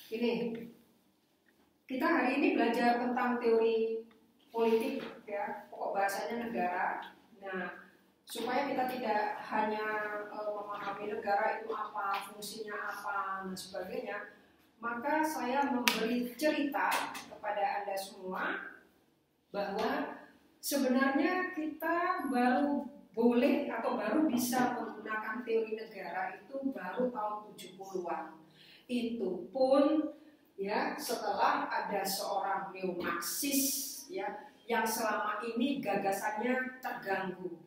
Ini kita hari ini belajar tentang teori politik ya, pokok bahasanya negara. Nah, supaya kita tidak hanya memahami negara itu apa, fungsinya apa, dan sebagainya, maka saya memberi cerita kepada Anda semua bahwa sebenarnya kita baru boleh atau baru bisa menggunakan teori negara itu baru tahun 70-an. Itu pun ya setelah ada seorang neo-Marxis ya yang selama ini gagasannya terganggu.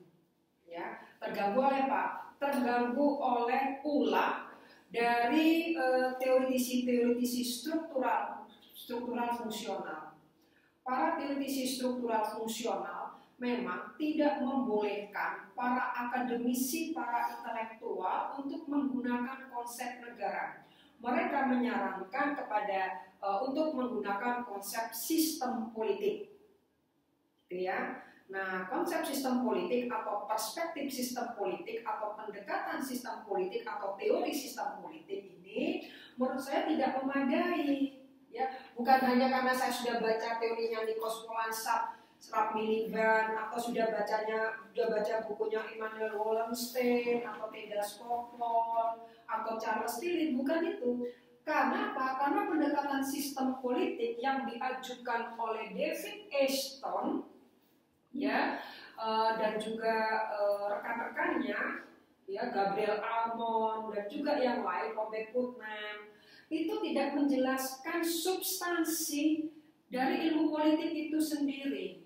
Ya, terganggu oleh apa? Terganggu oleh ulah dari teoritisi-teoritisi struktural fungsional. Para teoritisi struktural fungsional memang tidak membolehkan para akademisi, para intelektual untuk menggunakan konsep negara. Mereka menyarankan kepada untuk menggunakan konsep sistem politik. Ya. Nah, konsep sistem politik atau perspektif sistem politik atau pendekatan sistem politik atau teori sistem politik ini menurut saya tidak memadai. Ya, bukan hanya karena saya sudah baca teorinya Nikos Polanszak, Ralph Miliband, atau sudah baca bukunya Immanuel Wallenstein atau Teda Skocpol atau Charles Tilly, bukan itu. Karena apa? Karena pendekatan sistem politik yang diajukan oleh David Ashton ya dan juga rekan-rekannya ya Gabriel Almond dan juga yang lain, Robert Putnam, itu tidak menjelaskan substansi dari ilmu politik itu sendiri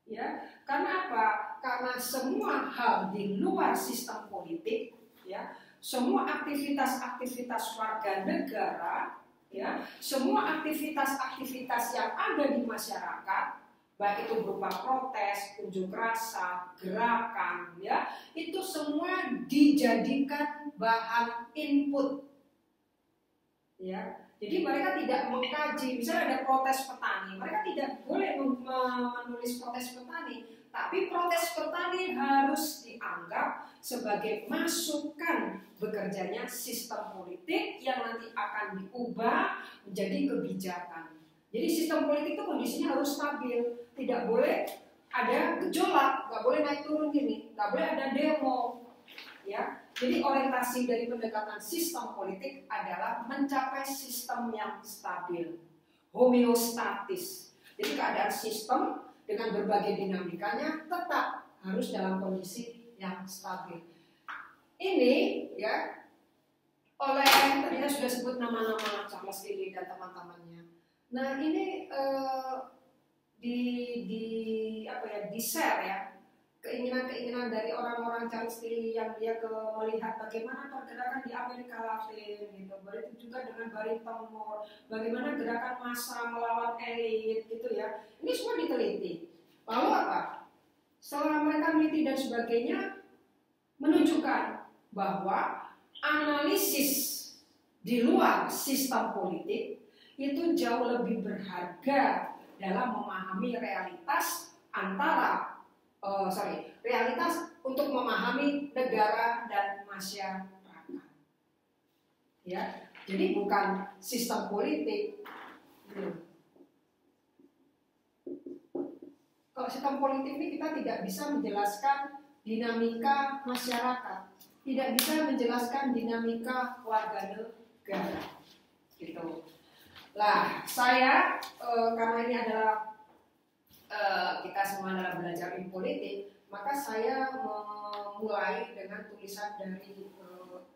ya. Karena apa? Karena semua hal di luar sistem politik ya, semua aktivitas-aktivitas warga negara ya, semua aktivitas-aktivitas yang ada di masyarakat, baik itu berupa protes, unjuk rasa, gerakan, ya, itu semua dijadikan bahan input, ya. Jadi mereka tidak mengkaji, misalnya ada protes petani, mereka tidak boleh menulis protes petani, tapi protes petani harus dianggap sebagai masukan bekerjanya sistem politik yang nanti akan diubah menjadi kebijakan. Jadi sistem politik itu kondisinya harus stabil, tidak boleh ada gejolak, nggak boleh naik turun gini, nggak boleh ada demo, ya. Jadi orientasi dari pendekatan sistem politik adalah mencapai sistem yang stabil, homeostatis. Jadi keadaan sistem dengan berbagai dinamikanya tetap harus dalam kondisi yang stabil. Ini ya oleh tadi saya sudah sebut nama-nama Charles Tilly dan teman-temannya. Nah ini di share ya keinginan-keinginan dari orang-orang Charles Tilly yang dia melihat bagaimana pergerakan di Amerika Latin gitu, begitu juga dengan Barrington Moore, bagaimana gerakan massa melawan elit gitu ya. Ini semua diteliti. Lalu apa? Setelah mereka meneliti dan sebagainya, menunjukkan bahwa analisis di luar sistem politik itu jauh lebih berharga dalam memahami realitas realitas untuk memahami negara dan masyarakat. Ya, jadi bukan sistem politik. Kalau sistem politik ini kita tidak bisa menjelaskan dinamika masyarakat, tidak bisa menjelaskan dinamika warga negara, gitu. Lah, saya karena ini adalah kita semua adalah belajar ilmu politik, maka saya memulai dengan tulisan dari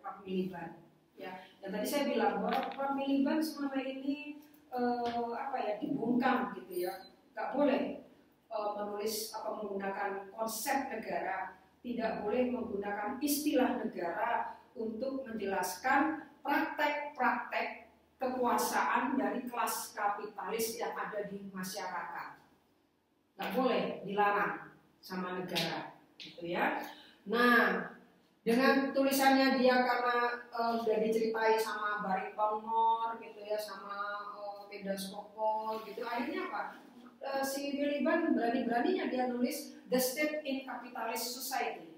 Ralph Miliband. Ya, dan tadi saya bilang bahwa Ralph Miliband selama ini dibungkam gitu ya, nggak boleh menulis atau menggunakan konsep negara, tidak boleh menggunakan istilah negara untuk menjelaskan praktek-praktek kekuasaan dari kelas kapitalis yang ada di masyarakat. Nggak boleh, dilarang sama negara, gitu ya. Nah, dengan tulisannya dia karena udah diceritai sama Barrington Moore, gitu ya, sama Teda Skocpol, gitu. Akhirnya apa? Si Miliband berani-beraninya dia nulis The State in Capitalist Society,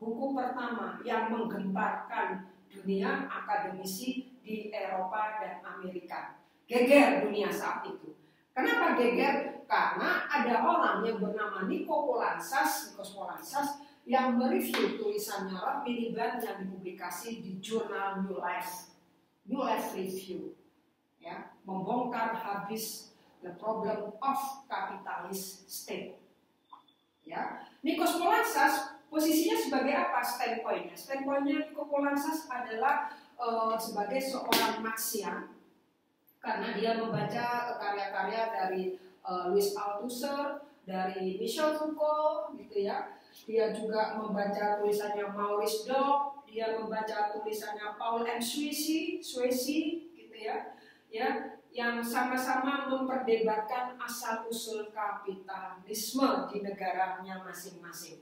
buku pertama yang menggemparkan dunia akademisi di Eropa dan Amerika. geger dunia saat itu. Kenapa geger? Karena ada orang yang bernama Nikos Polansas yang mereview tulisannya Rob Miliband yang dipublikasi di jurnal New Life Review, ya, membongkar habis the problem of capitalist state. Ya, Nikos Polansas posisinya sebagai apa? Standpointnya Nikos Polansas adalah sebagai seorang Marxian, karena dia membaca karya-karya dari Louis Althusser, dari Michel Foucault, gitu ya. Dia juga membaca tulisannya Maurice Dobb, dia membaca tulisannya Paul M. Swayze, gitu ya, yang sama-sama memperdebatkan asal-usul kapitalisme di negaranya masing-masing.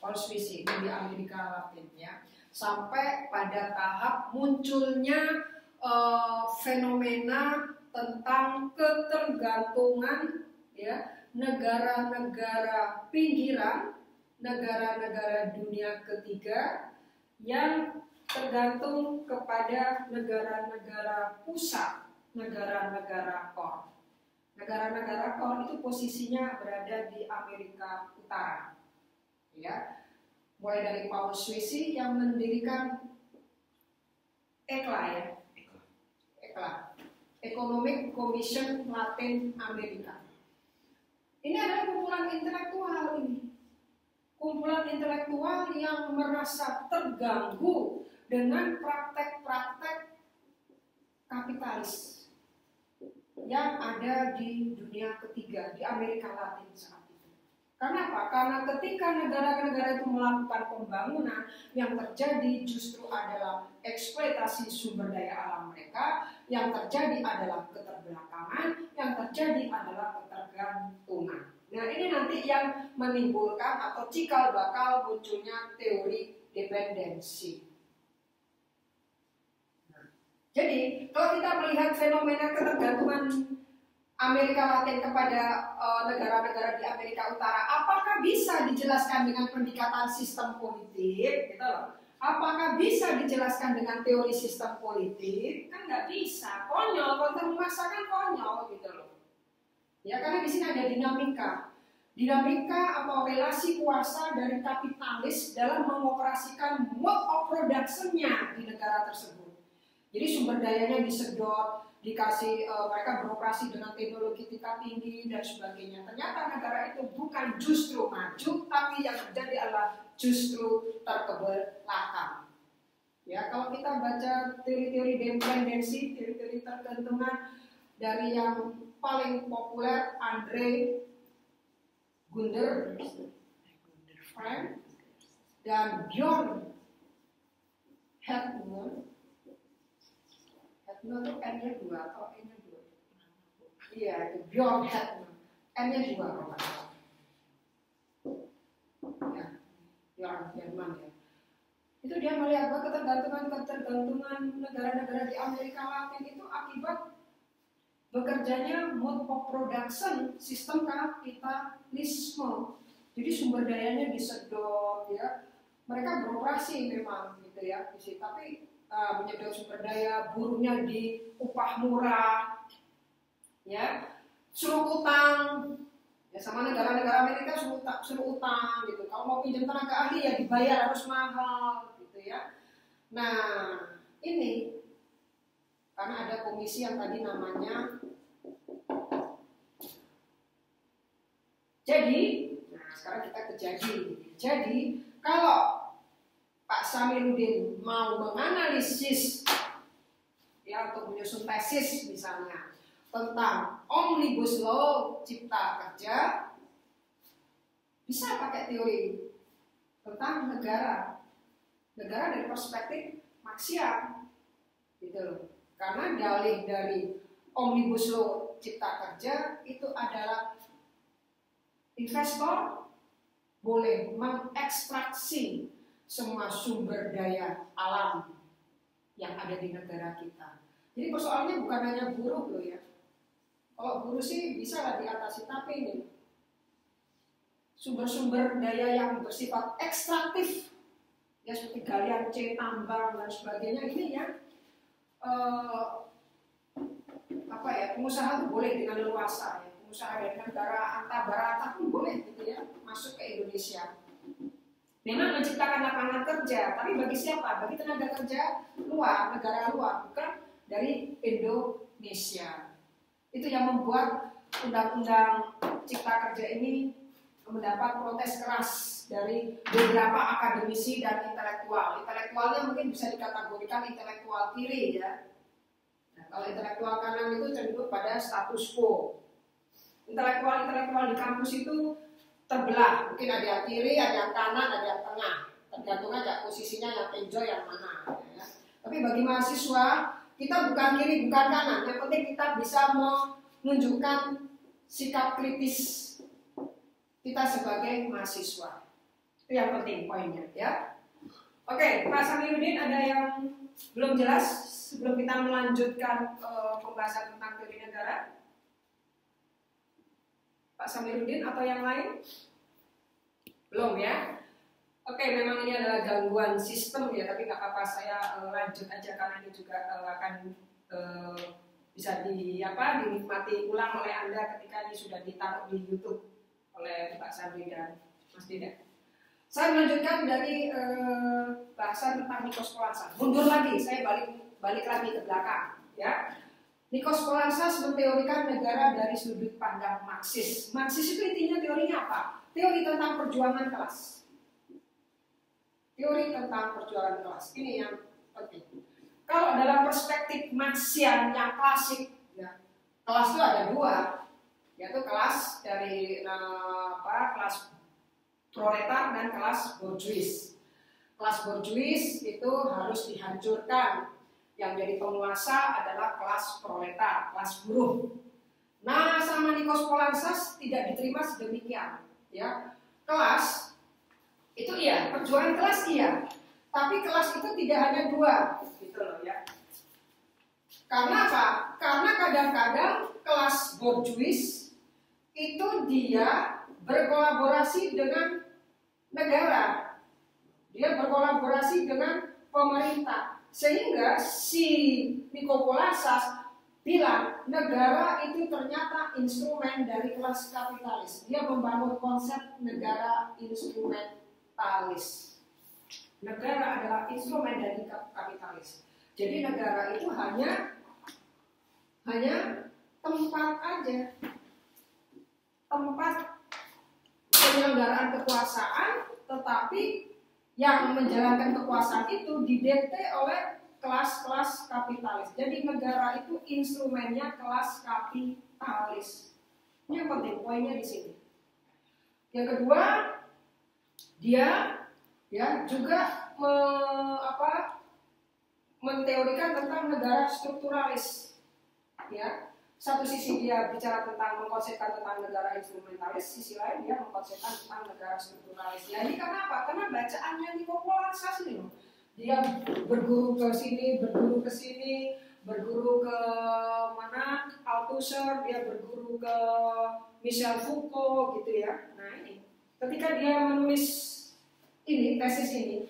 Paul Swayze di Amerika Latin, ya, sampai pada tahap munculnya fenomena tentang ketergantungan, ya, negara-negara pinggiran, negara-negara dunia ketiga yang tergantung kepada negara-negara pusat, negara-negara core. Negara-negara core itu posisinya berada di Amerika Utara, ya. Mulai dari Paul Swayze yang mendirikan ECLA, Economic Commission Latin America. Ini adalah kumpulan intelektual yang merasa terganggu dengan praktek-praktek kapitalis yang ada di dunia ketiga, di Amerika Latin saat itu. Karena apa? Karena ketika negara-negara itu melakukan pembangunan, yang terjadi justru adalah eksploitasi sumber daya alam mereka, yang terjadi adalah keterbelakangan, yang terjadi adalah ketergantungan. Nah, ini nanti yang menimbulkan atau cikal bakal munculnya teori dependensi. Jadi, kalau kita melihat fenomena ketergantungan Amerika Latin kepada negara-negara di Amerika Utara, apakah bisa dijelaskan dengan pendekatan sistem politik? Gitu loh. Apakah bisa dijelaskan dengan teori sistem politik? Kan nggak bisa, konyol, kalau kita memaksakan konyol gitu loh. Ya, karena di sini ada dinamika atau relasi kuasa dari kapitalis dalam mengoperasikan mode of production-nya di negara tersebut. Jadi sumber dayanya disedot, dikasih mereka beroperasi dengan teknologi tingkat tinggi dan sebagainya. Ternyata negara itu bukan justru maju, tapi yang terjadi adalah justru terkebelakang. Ya, kalau kita baca teori-teori dependensi, teori-teori tergantungan dari yang paling populer Andre Gunder Frank dan Bjorn Hartman. Hartman itu N-nya 2 atau E-nya 2? Iya, itu Bjorn Hartman. N-nya 2 kalau nggak salah. Ya, Bjorn Hartman ya. Itu dia melihat bahwa ketergantungan negara-negara di Amerika Latin itu akibat bekerjanya mode of production sistem kapitalisme. Jadi sumber dayanya disedot, ya. Mereka beroperasi memang gitu ya, tapi menyedot sumber daya, buruhnya di upah murah, ya, suruh utang, ya, sama negara-negara Amerika suruh utang gitu. Kalau mau pinjam tenaga ahli ya dibayar harus mahal gitu ya. Nah ini karena ada komisi yang tadi namanya jadi. Nah sekarang kita ke jadi kalau Pak Samiruddin mau menganalisis, ya, untuk menyusun tesis misalnya tentang Omnibus Law Cipta Kerja, bisa pakai teori tentang negara dari perspektif Marxian, gitu. Karena dalih dari Omnibus Law Cipta Kerja itu adalah investor boleh mengekstraksi semua sumber daya alam yang ada di negara kita. Jadi persoalannya bukan hanya buruh loh ya. Kalau buruh sih bisa lah diatasi, tapi ini sumber-sumber daya yang bersifat ekstraktif, ya seperti galian C, tambang dan sebagainya, ini ya pengusaha itu boleh dengan leluasa, ya. Pengusaha dari negara Barata pun boleh gitu ya masuk ke Indonesia. Memang menciptakan lapangan kerja, tapi bagi siapa? Bagi tenaga kerja luar, negara luar, bukan dari Indonesia. Itu yang membuat undang-undang cipta kerja ini mendapat protes keras dari beberapa akademisi dan intelektual. Intelektualnya mungkin bisa dikategorikan intelektual kiri ya. Nah, kalau intelektual kanan itu cenderung pada status quo. Intelektual di kampus itu terbelah, mungkin ada yang kiri, ada yang kanan, ada yang tengah. Tergantung aja posisinya yang enjoy yang mana. Ya. Tapi bagi mahasiswa, kita bukan kiri, bukan kanan. Yang penting kita bisa menunjukkan sikap kritis kita sebagai mahasiswa. Itu yang penting poinnya ya. Oke, Pak Samiruddin, ada yang belum jelas sebelum kita melanjutkan pembahasan tentang teori negara? Pak Samiruddin atau yang lain? Belum ya? Oke, memang ini adalah gangguan sistem ya, tapi nggak apa-apa, saya lanjut aja karena ini juga akan bisa dinikmati ulang oleh Anda ketika ini sudah ditaruh di YouTube oleh Pak Sandri dan Mas Dida. Saya melanjutkan dari bahasan tentang Nikos Polansas. Mundur lagi, saya balik lagi ke belakang ya. Nikos Polansas menteorikan negara dari sudut pandang Marxis. Marxis itu intinya teorinya apa? Teori tentang perjuangan kelas. Teori tentang perjuangan kelas. Ini yang penting. Kalau dalam perspektif Marxian yang klasik, ya, kelas itu ada dua, yaitu kelas dari kelas proletar dan kelas bourgeois. Kelas bourgeois itu harus dihancurkan. Yang jadi penguasa adalah kelas proletar, kelas buruh. Nah, sama Nikos Polansas tidak diterima sedemikian. Ya, kelas itu iya, perjuangan kelas iya, tapi kelas itu tidak hanya dua, gitu loh ya. Karena apa? Karena kadang-kadang kelas bourgeois itu dia berkolaborasi dengan negara, dia berkolaborasi dengan pemerintah, sehingga si Nikos Polansas bilang negara itu ternyata instrumen dari kelas kapitalis. Dia membangun konsep negara instrumentalis. Negara adalah instrumen dari kapitalis. Jadi negara itu hanya tempat aja, tempat penyelenggaraan kekuasaan, tetapi yang menjalankan kekuasaan itu didikte oleh kelas-kelas kapitalis. Jadi negara itu instrumennya kelas kapitalis. Ini yang penting, poinnya di sini. Yang kedua, dia ya juga menteorikan tentang negara strukturalis. Ya, satu sisi dia bicara tentang mengkonsepkan tentang negara instrumentalis, sisi lain dia mengkonsepkan tentang negara strukturalis. Ya, ini karena apa? Karena bacaannya Nikos Polansas ini loh. Dia berguru ke sini, berguru ke sini, berguru ke mana? Althusser, dia berguru ke Michel Foucault gitu ya. Nah ini, ketika dia menulis ini tesis ini,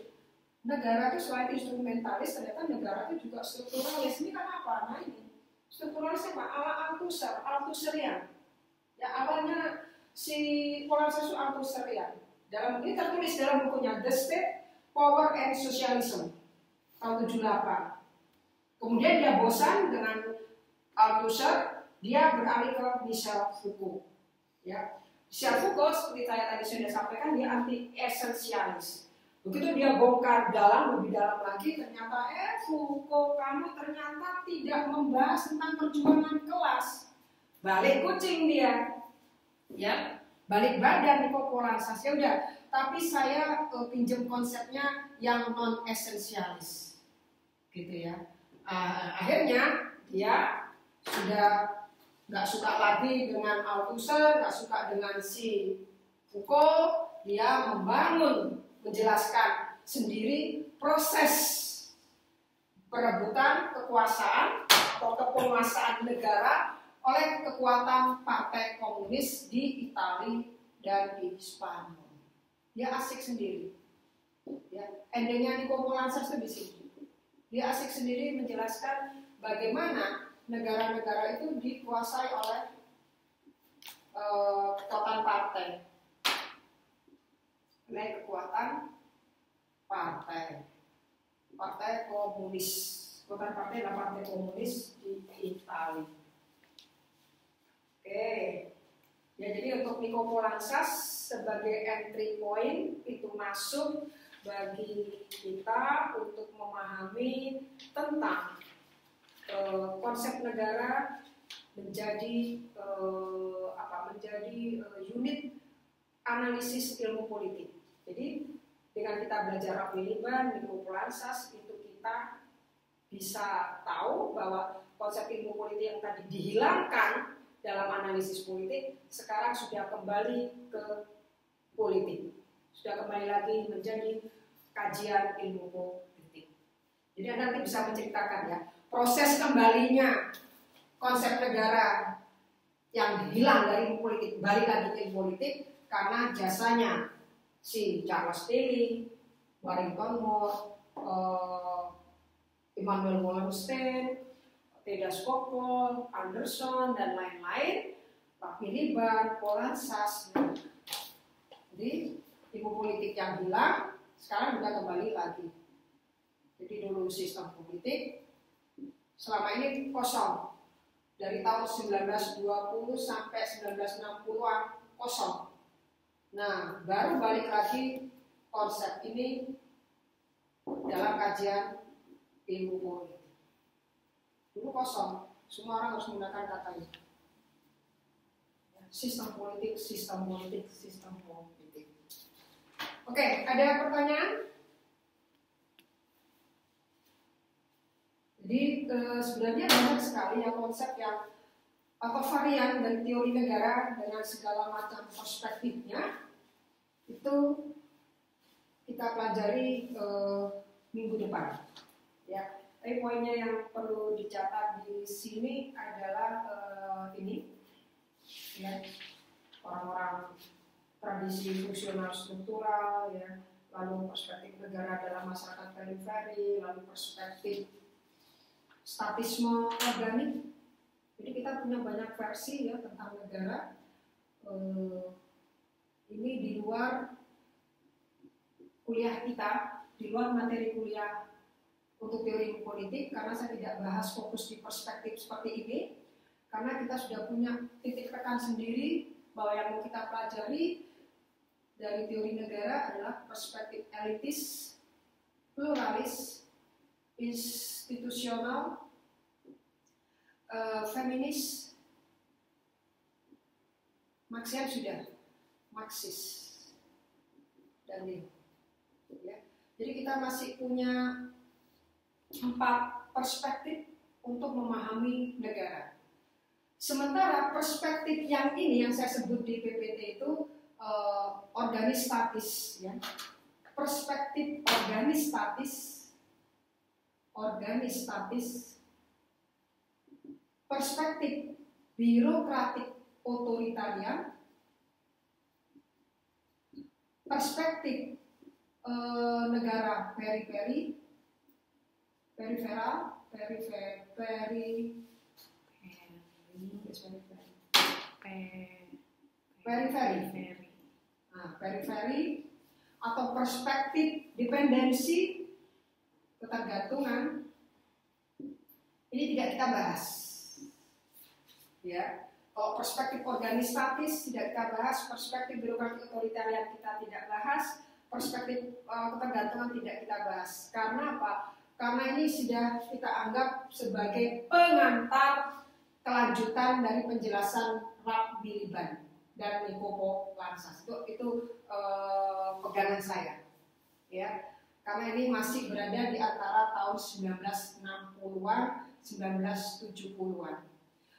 negara itu selain instrumentalis, ternyata negara itu juga strukturalis. Ini kan apa? Nah ini, strukturalis apa? Ala Althusserian. Ya awalnya si Polansas itu Althusserian. Dalam ini tertulis dalam bukunya The State, Power and Socialism tahun 78. Kemudian dia bosan dengan Althusser, dia beralih ke Michel Foucault. Ya, Michel Foucault seperti saya tadi sudah sampaikan dia anti esensialis. Begitu dia bongkar lebih dalam lagi, ternyata Foucault kamu ternyata tidak membahas tentang perjuangan kelas. Balik kucing dia, ya, balik badan Nikos Polansas. Ya udah. Tapi saya pinjam konsepnya yang non esensialis, gitu ya. Akhirnya dia sudah nggak suka lagi dengan Althusser, nggak suka dengan si Foucault. Dia menjelaskan sendiri proses perebutan kekuasaan atau kepenguasaan negara oleh kekuatan partai komunis di Italia dan di Spanyol. Dia asik sendiri. Ya, endingnya Nikos Polansas itu di sini. Dia asik sendiri menjelaskan bagaimana negara-negara itu dikuasai oleh kekuatan partai. Kekuatan partai komunis. Kekuatan partai adalah partai komunis di Italia. Oke. Ya, jadi untuk Nico Poulantzas sebagai entry point itu masuk bagi kita untuk memahami tentang konsep negara menjadi unit analisis ilmu politik. Jadi dengan kita belajar Raff Miliband, Nico Poulantzas, itu kita bisa tahu bahwa konsep ilmu politik yang tadi dihilangkan dalam analisis politik sekarang sudah kembali ke politik, sudah kembali lagi menjadi kajian ilmu politik. Jadi Anda nanti bisa menceritakan ya proses kembalinya konsep negara yang hilang dari ilmu politik balik lagi ke ilmu politik karena jasanya si Charles Tilly, Warrington Moore, Immanuel Wallenstein, Theda Skocpol, Anderson, dan lain-lain, Raff Miliband, Poulantzas. Jadi ilmu politik yang hilang sekarang sudah kembali lagi. Jadi dulu sistem politik selama ini kosong. Dari tahun 1920 sampai 1960-an kosong. Nah, baru balik lagi konsep ini dalam kajian ilmu politik. Dulu kosong, semua orang harus menggunakan kata itu. Sistem politik, sistem politik, sistem politik. Oke, ada pertanyaan? Jadi sebenarnya banyak sekali yang konsep yang atau varian dari teori negara dengan segala macam perspektifnya itu kita pelajari minggu depan. Ya. Tapi poinnya yang perlu dicatat di sini adalah ini, ya, orang-orang tradisi fungsional struktural, ya, lalu perspektif negara dalam masyarakat periferi, lalu perspektif statisme organik. Jadi kita punya banyak versi ya tentang negara. Ini di luar kuliah kita, di luar materi kuliah untuk teori politik, karena saya tidak bahas fokus di perspektif seperti ini, karena kita sudah punya titik tekan sendiri bahwa yang mau kita pelajari dari teori negara adalah perspektif elitis, pluralis, institusional, feminis, Marxian sudah, Marxis, dan ini. Ya. Jadi kita masih punya 4 perspektif untuk memahami negara. Sementara perspektif yang ini yang saya sebut di PPT itu organis statis, ya. Perspektif organis statis, perspektif birokratik otoritarian, perspektif negara periferal, periferi atau perspektif dependensi ketergantungan. Ini tidak kita bahas, ya. Kalau perspektif organis statis tidak kita bahas, perspektif birokratik otoritarian kita tidak bahas, perspektif ketergantungan tidak kita bahas. Karena apa? Karena ini sudah kita anggap sebagai pengantar kelanjutan dari penjelasan Raff Miliband dan Nico Poulantzas. Itu pegangan saya, ya. Karena ini masih berada di antara tahun 1960-an, 1970-an.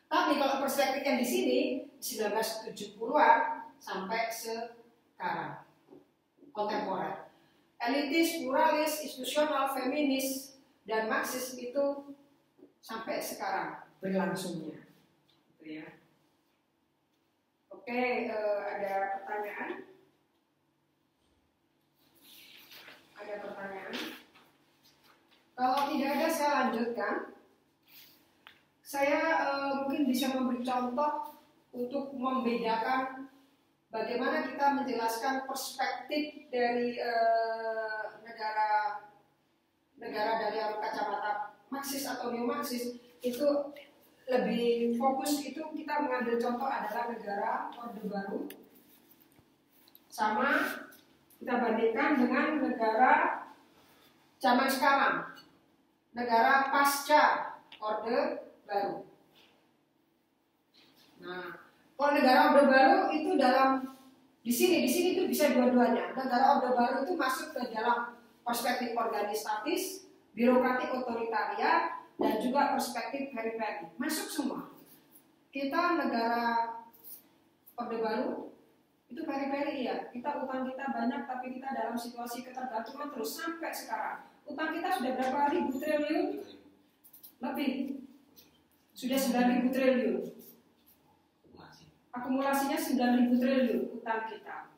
Tapi kalau perspektif yang di sini 1970-an sampai sekarang, kontemporer. Elitis, pluralis, institusional, feminis, dan Marxis itu sampai sekarang berlangsungnya. Gitu ya. Oke, ada pertanyaan? Ada pertanyaan? Kalau tidak ada, saya lanjutkan. Saya mungkin bisa memberi contoh untuk membedakan bagaimana kita menjelaskan perspektif dari negara dari kacamata Marxis atau neo-Marxis. Itu lebih fokus, itu kita mengambil contoh adalah negara Orde Baru, sama kita bandingkan dengan negara zaman sekarang, negara pasca Orde Baru. Nah, kalau negara Orde Baru itu di sini itu bisa dua-duanya. Negara Orde Baru itu masuk ke dalam perspektif organisatis, birokratik otoritarian, dan juga perspektif periferi. Masuk semua. Kita negara Orde Baru itu periferi ya. Kita utang kita banyak, tapi kita dalam situasi ketergantungan terus sampai sekarang. Utang kita sudah berapa ribu triliun? Lebih. Sudah 9.000 triliun. Akumulasinya 9.000 triliun utang kita.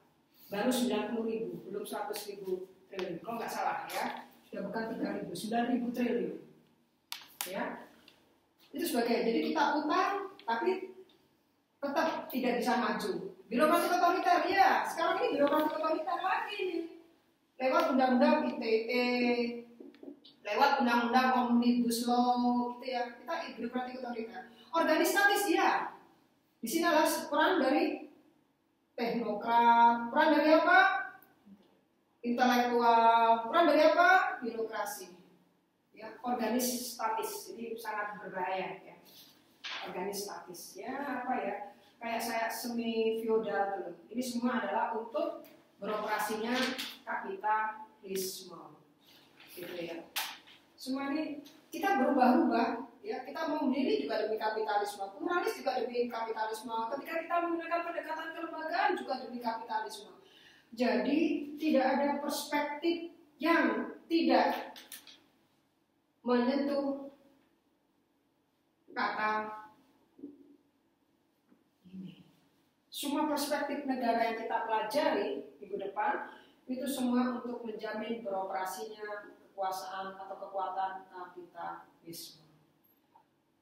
Baru 90.000, belum 100.000 triliun. Kalau nggak salah ya, sudah bukan 3.000, 9.000 triliun. Ya, itu sebagai. Jadi kita utang, tapi tetap tidak bisa maju. Birokrasi otoriter, ya. Sekarang ini birokrasi otoriter lagi nih. Lewat undang-undang ITE, lewat undang-undang omnibus law, gitu ya. Kita birokrasi otoriter. Organisatis, ya. Di sini adalah peran dari teknokrat, peran dari apa? Intelektual, peran dari apa? Birokrasi. Ya, organis statis, jadi sangat berbahaya ya. Organis statis, ya apa ya? Kayak saya semi feodal dulu. Ini semua adalah untuk beroperasinya kapitalisme, gitu ya. Semua ini kita berubah-ubah. Ya, kita mau mendiri juga demi kapitalisme, pluralis juga demi kapitalisme. Ketika kita menggunakan pendekatan kelembagaan juga demi kapitalisme. Jadi tidak ada perspektif yang tidak menyentuh kata ini. Semua perspektif negara yang kita pelajari minggu depan itu semua untuk menjamin beroperasinya kekuasaan atau kekuatan kapitalisme.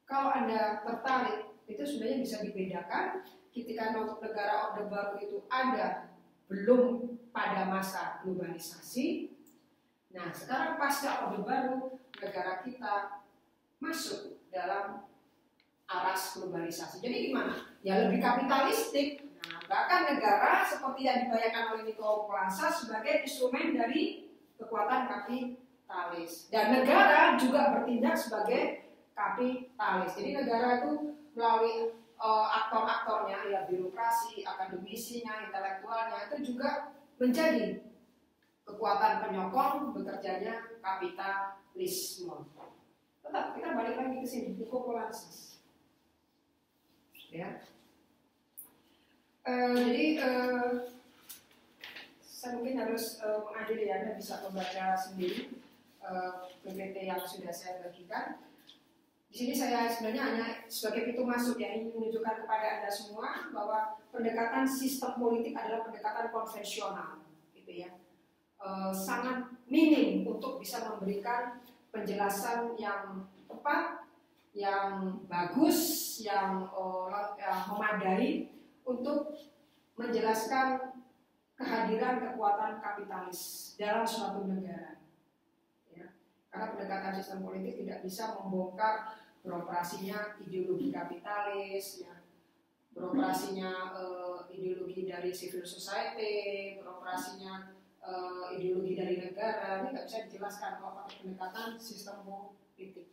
Kalau Anda tertarik, itu sebenarnya bisa dibedakan ketika untuk negara Orde Baru itu ada belum pada masa globalisasi. Nah, sekarang pasca Orde Baru, negara kita masuk dalam aras globalisasi. Jadi gimana? Ya lebih kapitalistik. Nah, bahkan negara seperti yang dibayangkan oleh Nico Plaza sebagai instrumen dari kekuatan kapitalis. Dan negara juga bertindak sebagai kapitalis. Jadi negara itu melalui aktor-aktornya, ya birokrasi, akademisinya, intelektualnya itu juga menjadi kekuatan penyokong bekerjanya kapitalisme. Tetap kita balik lagi ke sini, Nicopolansis. Ya. Jadi saya mungkin harus mengakhiri ya, Anda bisa membaca sendiri PPT yang sudah saya bagikan. Di sini saya sebenarnya hanya sebagai pintu masuk ya, ingin menunjukkan kepada Anda semua bahwa pendekatan sistem politik adalah pendekatan konvensional, gitu ya. Sangat minim untuk bisa memberikan penjelasan yang tepat, yang bagus, yang memadai untuk menjelaskan kehadiran kekuatan kapitalis dalam suatu negara. Ya. Karena pendekatan sistem politik tidak bisa membongkar beroperasinya ideologi kapitalis, ya, beroperasinya ideologi dari civil society, beroperasinya ideologi dari negara. Ini nggak bisa dijelaskan kalau pakai pendekatan sistem politik.